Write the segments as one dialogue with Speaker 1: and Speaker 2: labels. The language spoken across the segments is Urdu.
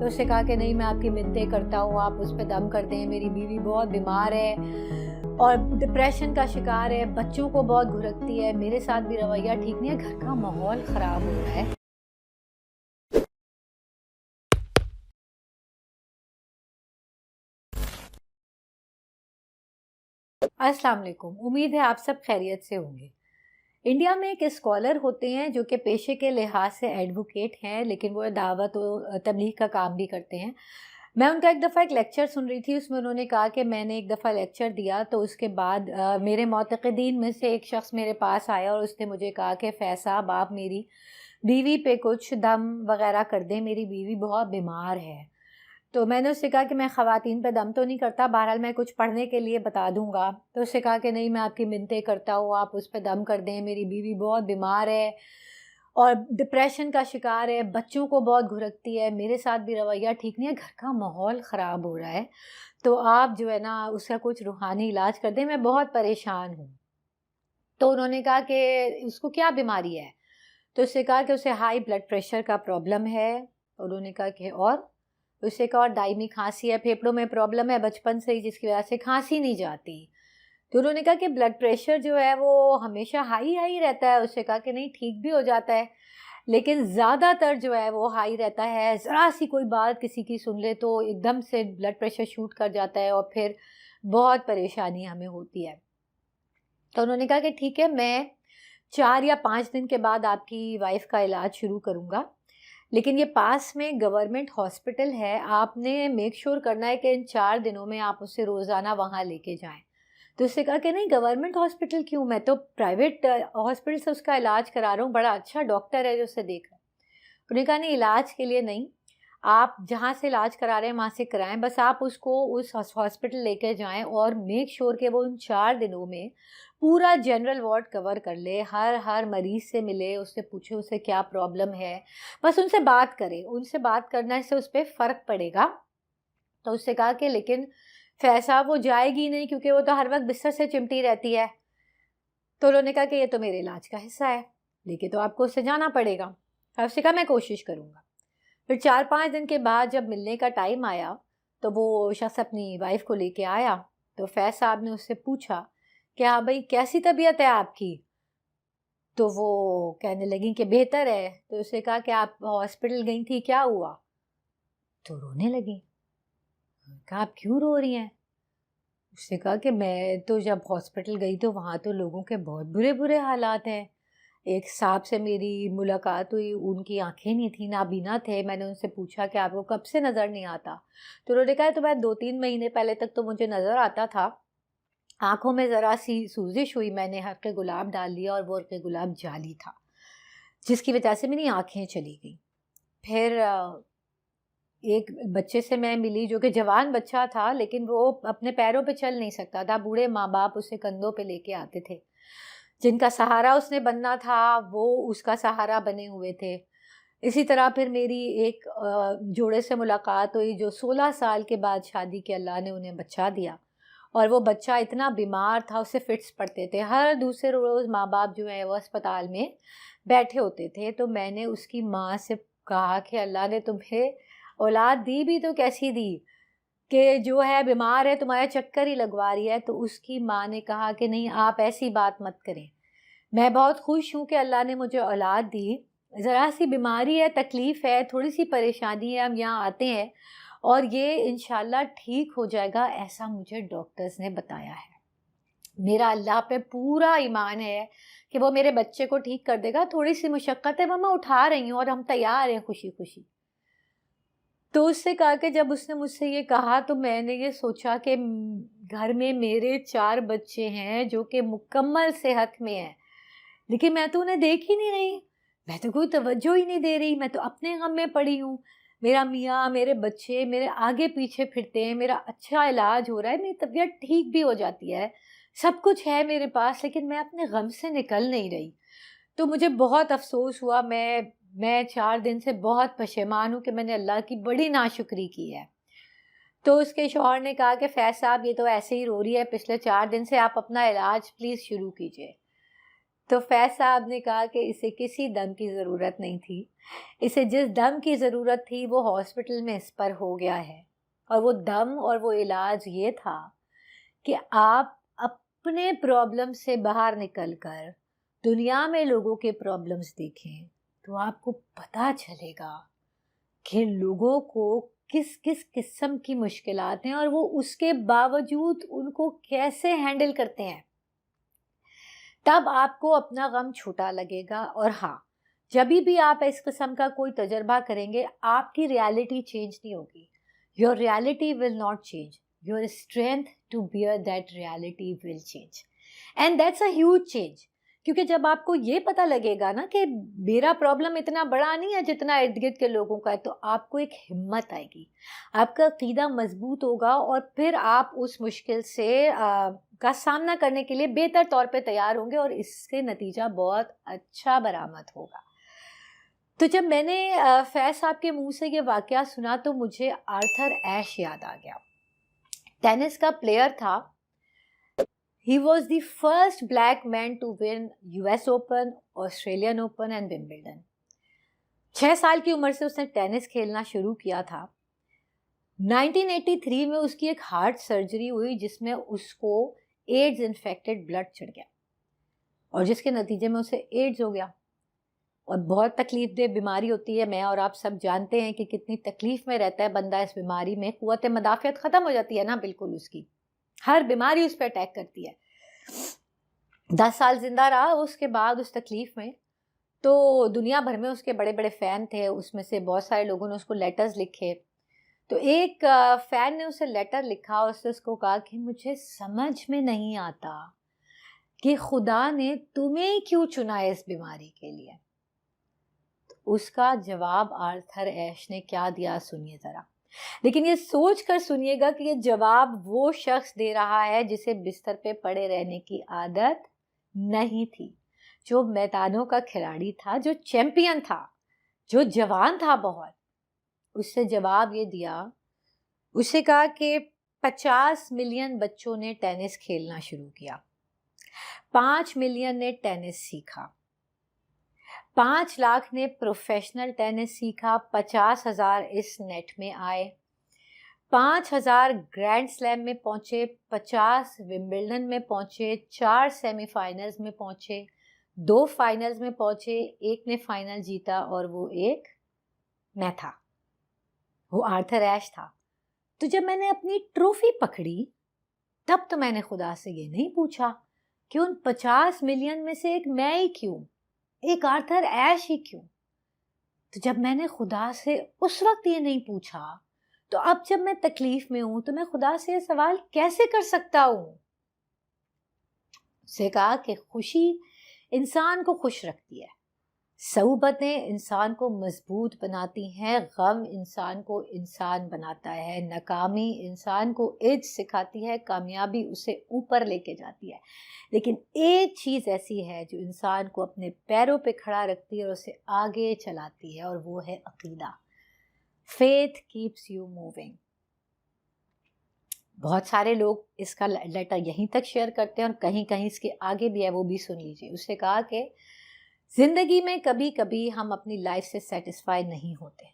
Speaker 1: تو اس سے کہا کہ نہیں میں آپ کی منتیں کرتا ہوں آپ اس پہ دم کر دیں، میری بیوی بہت بیمار ہے اور ڈپریشن کا شکار ہے، بچوں کو بہت گھرکتی ہے، میرے ساتھ بھی رویہ ٹھیک نہیں ہے، گھر کا ماحول خراب ہو رہا ہے۔ السلام علیکم، امید ہے آپ سب خیریت سے ہوں گے۔ انڈیا میں ایک اسکالر ہوتے ہیں جو کہ پیشے کے لحاظ سے ایڈوکیٹ ہیں، لیکن وہ دعوت و تبلیغ کا کام بھی کرتے ہیں۔ میں ان کا ایک دفعہ ایک لیکچر سن رہی تھی، اس میں انہوں نے کہا کہ میں نے ایک دفعہ لیکچر دیا تو اس کے بعد میرے معتقدین میں سے ایک شخص میرے پاس آیا اور اس نے مجھے کہا کہ فیض صاحب آپ میری بیوی پہ کچھ دم وغیرہ کر دیں، میری بیوی بہت بیمار ہے۔ تو میں نے اس سے کہا کہ میں خواتین پہ دم تو نہیں کرتا، بہرحال میں کچھ پڑھنے کے لیے بتا دوں گا۔ تو اس سے کہا کہ نہیں میں آپ کی منتیں کرتا ہوں آپ اس پہ دم کر دیں، میری بیوی بہت بیمار ہے اور ڈپریشن کا شکار ہے، بچوں کو بہت گھرکتی ہے، میرے ساتھ بھی رویہ ٹھیک نہیں ہے، گھر کا ماحول خراب ہو رہا ہے، تو آپ جو ہے نا اس کا کچھ روحانی علاج کر دیں، میں بہت پریشان ہوں۔ تو انہوں نے کہا کہ اس کو کیا بیماری ہے؟ تو اس سے کہا کہ اسے ہائی بلڈ پریشر کا پرابلم ہے۔ انہوں نے کہا کہ اور اس سے ایک اور دائمی کھانسی ہے، پھیپھڑوں میں پرابلم ہے بچپن سے ہی جس کی وجہ سے کھانسی نہیں جاتی۔ تو انہوں نے کہا کہ بلڈ پریشر جو ہے وہ ہمیشہ ہائی رہتا ہے۔ اس سے کہا کہ نہیں ٹھیک بھی ہو جاتا ہے لیکن زیادہ تر جو ہے وہ ہائی رہتا ہے، ذرا سی کوئی بات کسی کی سن لے تو ایک دم سے بلڈ پریشر شوٹ کر جاتا ہے اور پھر بہت پریشانی ہمیں ہوتی ہے۔ تو انہوں نے کہا کہ ٹھیک ہے میں 4 یا 5 دن کے بعد آپ کی وائف کا علاج شروع کروں گا، لیکن یہ پاس میں گورنمنٹ ہاسپٹل ہے، آپ نے میک شور کرنا ہے کہ ان 4 دنوں میں آپ اسے روزانہ وہاں لے کے جائیں۔ تو اس سے کہا کہ نہیں گورنمنٹ ہاسپٹل کیوں، میں تو پرائیویٹ ہاسپٹل سے اس کا علاج کرا رہا ہوں، بڑا اچھا ڈاکٹر ہے جو اسے دیکھ رہا ہے۔ انہوں نے کہا نہیں علاج کے لیے نہیں، آپ جہاں سے علاج کرا رہے ہیں وہاں سے کرائیں، بس آپ اس کو اس ہاسپٹل لے کے جائیں اور میک شور کہ وہ ان 4 دنوں میں پورا جنرل وارڈ کور کر لے، ہر مریض سے ملے، اس سے پوچھے اسے کیا پرابلم ہے، بس ان سے بات کرے، ان سے بات کرنے سے اس پہ فرق پڑے گا۔ تو اس سے کہا کہ لیکن فیض صاحب وہ جائے گی نہیں کیونکہ وہ تو ہر وقت بستر سے چمٹی رہتی ہے۔ تو انہوں نے کہا کہ یہ تو میرے علاج کا حصہ ہے، لیکن تو آپ کو اس سے جانا پڑے گا۔ اس سے کہا میں کوشش کروں گا۔ پھر 4-5 دن کے بعد جب ملنے کا ٹائم آیا تو وہ شخص اپنی وائف کو لے کے آیا، تو فیض صاحب نے اس سے پوچھا کہ ہاں بھائی کیسی طبیعت ہے آپ کی؟ تو وہ کہنے لگیں کہ بہتر ہے۔ تو اسے کہا کہ آپ ہاسپٹل گئی تھی کیا ہوا؟ تو رونے لگیں۔ کہا آپ کیوں رو رہی ہیں؟ اس نے کہا کہ میں تو جب ہاسپٹل گئی تو وہاں تو لوگوں کے بہت برے حالات ہیں، ایک صاحب سے میری ملاقات ہوئی، ان کی آنکھیں نہیں تھیں، نابینا تھے، میں نے ان سے پوچھا کہ آپ کو کب سے نظر نہیں آتا؟ تو انہوں نے کہا تو میں 2-3 مہینے پہلے تک تو مجھے نظر آتا تھا، آنکھوں میں ذرا سی سوزش ہوئی، میں نے حرق گلاب ڈال دیا اور وہ حرق گلاب جعلی تھا جس کی وجہ سے میری آنکھیں چلی گئیں۔ پھر ایک بچے سے میں ملی جو کہ جوان بچہ تھا لیکن وہ اپنے پیروں پہ چل نہیں سکتا تھا، بوڑھے ماں باپ اسے کندھوں پہ لے کے آتے تھے، جن کا سہارا اس نے بننا تھا وہ اس کا سہارا بنے ہوئے تھے۔ اسی طرح پھر میری ایک جوڑے سے ملاقات ہوئی جو 16 سال کے بعد شادی کے اللہ نے انہیں بچہ دیا، اور وہ بچہ اتنا بیمار تھا اسے فٹس پڑتے تھے، ہر دوسرے روز ماں باپ جو ہیں وہ اسپتال میں بیٹھے ہوتے تھے۔ تو میں نے اس کی ماں سے کہا کہ اللہ نے تمہیں اولاد دی بھی تو کیسی دی کہ جو ہے بیمار ہے تمہارے چکر ہی لگوا رہی ہے؟ تو اس کی ماں نے کہا کہ نہیں آپ ایسی بات مت کریں، میں بہت خوش ہوں کہ اللہ نے مجھے اولاد دی، ذرا سی بیماری ہے، تکلیف ہے، تھوڑی سی پریشانی ہے، ہم یہاں آتے ہیں اور یہ انشاءاللہ ٹھیک ہو جائے گا، ایسا مجھے ڈاکٹرز نے بتایا ہے۔ میرا اللہ پہ پورا ایمان ہے کہ وہ میرے بچے کو ٹھیک کر دے گا، تھوڑی سی مشقت ہے وہ میں اٹھا رہی ہوں اور ہم تیار ہیں خوشی خوشی۔ تو اس سے کہا کہ جب اس نے مجھ سے یہ کہا تو میں نے یہ سوچا کہ گھر میں میرے 4 بچے ہیں جو کہ مکمل صحت میں ہیں، لیکن میں تو انہیں دیکھ ہی نہیں رہی، میں تو کوئی توجہ ہی نہیں دے رہی، میں تو اپنے غم میں پڑی ہوں، میرا میاں میرے بچے میرے آگے پیچھے پھرتے ہیں، میرا اچھا علاج ہو رہا ہے، میری طبیعت ٹھیک بھی ہو جاتی ہے، سب کچھ ہے میرے پاس، لیکن میں اپنے غم سے نکل نہیں رہی۔ تو مجھے بہت افسوس ہوا، میں 4 دن سے بہت پشیمان ہوں کہ میں نے اللہ کی بڑی ناشکری کی ہے۔ تو اس کے شوہر نے کہا کہ فیض صاحب یہ تو ایسے ہی رو رہی ہے پچھلے 4 دن سے، آپ اپنا علاج پلیز شروع کیجئے۔ تو فیض صاحب نے کہا کہ اسے کسی دم کی ضرورت نہیں تھی، اسے جس دم کی ضرورت تھی وہ ہاسپٹل میں اس پر ہو گیا ہے، اور وہ دم اور وہ علاج یہ تھا کہ آپ اپنے پرابلم سے باہر نکل کر دنیا میں لوگوں کے پرابلمس دیکھیں تو آپ کو پتہ چلے گا کہ لوگوں کو کس کس قسم کی مشکلات ہیں اور وہ اس کے باوجود ان کو کیسے ہینڈل کرتے ہیں. تب آپ کو اپنا غم چھوٹا لگے گا. اور ہاں، جبھی بھی آپ اس قسم کا کوئی تجربہ کریں گے آپ کی ریالٹی چینج نہیں ہوگی. Your reality will not change, your strength to bear that reality will change, and that's a huge change. کیونکہ جب آپ کو یہ پتہ لگے گا نا کہ میرا پرابلم اتنا بڑا نہیں ہے جتنا ارد گرد کے لوگوں کا ہے، تو آپ کو ایک ہمت آئے گی، آپ کا عقیدہ مضبوط ہوگا، اور پھر آپ اس مشکل سے کا سامنا کرنے کے لیے بہتر طور پہ تیار ہوں گے، اور اس سے نتیجہ بہت اچھا برآمد ہوگا. تو جب میں نے فیض صاحب کے منہ سے یہ واقعہ سنا تو مجھے آرتھر ایش یاد آ گیا. ٹینس کا پلیئر تھا. He was the first black man to win US Open, Australian Open and Wimbledon. 6 سال کی عمر سے اس نے ٹینس کھیلنا شروع کیا تھا. 1983 میں اس کی ایک ہارٹ سرجری ہوئی جس میں اس کو ایڈز انفیکٹڈ بلڈ چڑھ گیا، اور جس کے نتیجے میں اسے ایڈز ہو گیا. اور بہت تکلیف دہ بیماری ہوتی ہے، میں اور آپ سب جانتے ہیں کہ کتنی تکلیف میں رہتا ہے بندہ اس بیماری میں. قوت مدافعت ختم ہو جاتی ہے نا بالکل، اس کی ہر بیماری اس پہ اٹیک کرتی ہے. 10 سال زندہ رہا اس کے بعد اس تکلیف میں. تو دنیا بھر میں اس کے بڑے بڑے فین تھے، اس میں سے بہت سارے لوگوں نے اس کو لیٹرز لکھے. تو ایک فین نے اسے لیٹر لکھا اور اس کو کہا کہ مجھے سمجھ میں نہیں آتا کہ خدا نے تمہیں کیوں چنا ہے اس بیماری کے لیے. تو اس کا جواب آرتھر ایش نے کیا دیا سنیے ذرا. لیکن یہ سوچ کر سنیے گا کہ یہ جواب وہ شخص دے رہا ہے جسے بستر پہ پڑے رہنے کی عادت نہیں تھی، جو میدانوں کا کھلاڑی تھا، جو چیمپئن تھا، جو جوان تھا بہت. اس سے جواب یہ دیا، اسے کہا کہ 50 ملین بچوں نے ٹینس کھیلنا شروع کیا، 5 ملین نے ٹینس سیکھا، 5 لاکھ نے پروفیشنل ٹینس سیکھا، 50,000 اس نیٹ میں آئے، 5,000 گرینڈ سلیم میں پہنچے، 50 ومبلڈن میں پہنچے، 4 سیمی فائنلز میں پہنچے، 2 فائنلز میں پہنچے، ایک نے فائنل جیتا اور وہ ایک میں تھا، وہ آرتھر ایش تھا. تو جب میں نے اپنی ٹرافی پکڑی تب تو میں نے خدا سے یہ نہیں پوچھا کہ ان 50 ملین میں سے ایک میں ہی کیوں، ایک آرتھر ایش ہی کیوں. تو جب میں نے خدا سے اس وقت یہ نہیں پوچھا تو اب جب میں تکلیف میں ہوں تو میں خدا سے یہ سوال کیسے کر سکتا ہوں. اسے کہا کہ خوشی انسان کو خوش رکھتی ہے، صحبتیں انسان کو مضبوط بناتی ہیں، غم انسان کو انسان بناتا ہے، ناکامی انسان کو عجز سکھاتی ہے، کامیابی اسے اوپر لے کے جاتی ہے. لیکن ایک چیز ایسی ہے جو انسان کو اپنے پیروں پہ کھڑا رکھتی ہے اور اسے آگے چلاتی ہے، اور وہ ہے عقیدہ. Faith keeps you moving. بہت سارے لوگ اس کا لیٹر یہیں تک شیئر کرتے ہیں اور کہیں کہیں اس کے آگے بھی ہے، وہ بھی سن لیجیے. اس نے کہا کہ زندگی میں کبھی کبھی ہم اپنی لائف سے سیٹسفائی نہیں ہوتے،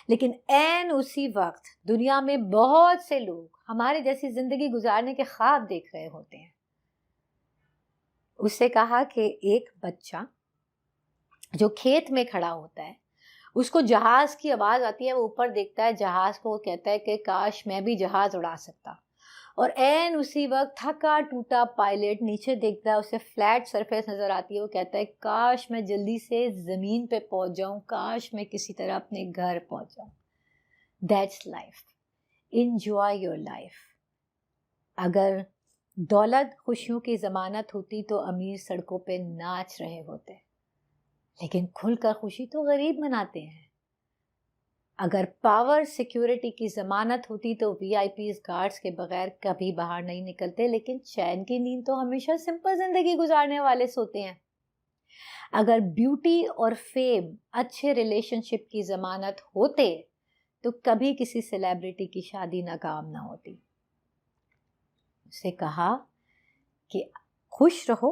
Speaker 1: لیکن عین اسی وقت دنیا میں بہت سے لوگ ہمارے جیسی زندگی گزارنے کے خواب دیکھ رہے ہوتے ہیں. اس سے کہا کہ ایک بچہ جو کھیت میں کھڑا ہوتا ہے، اس کو جہاز کی آواز آتی ہے، وہ اوپر دیکھتا ہے جہاز کو، وہ کہتا ہے کہ کاش میں بھی جہاز اڑا سکتا. اور عین اسی وقت تھکا ٹوٹا پائلٹ نیچے دیکھتا ہے، اسے فلیٹ سرفیس نظر آتی ہے، وہ کہتا ہے کاش میں جلدی سے زمین پہ پہنچ جاؤں، کاش میں کسی طرح اپنے گھر پہنچ جاؤں. That's life. Enjoy your life. اگر دولت خوشیوں کی ضمانت ہوتی تو امیر سڑکوں پہ ناچ رہے ہوتے، لیکن کھل کر خوشی تو غریب مناتے ہیں. اگر پاور سیکیورٹی کی ضمانت ہوتی تو وی آئی پیز گارڈز کے بغیر کبھی باہر نہیں نکلتے، لیکن چین کی نیند تو ہمیشہ سمپل زندگی گزارنے والے سوتے ہیں. اگر بیوٹی اور فیم اچھے ریلیشن شپ کی ضمانت ہوتے تو کبھی کسی سیلیبریٹی کی شادی ناکام نہ ہوتی. اسے کہا کہ خوش رہو،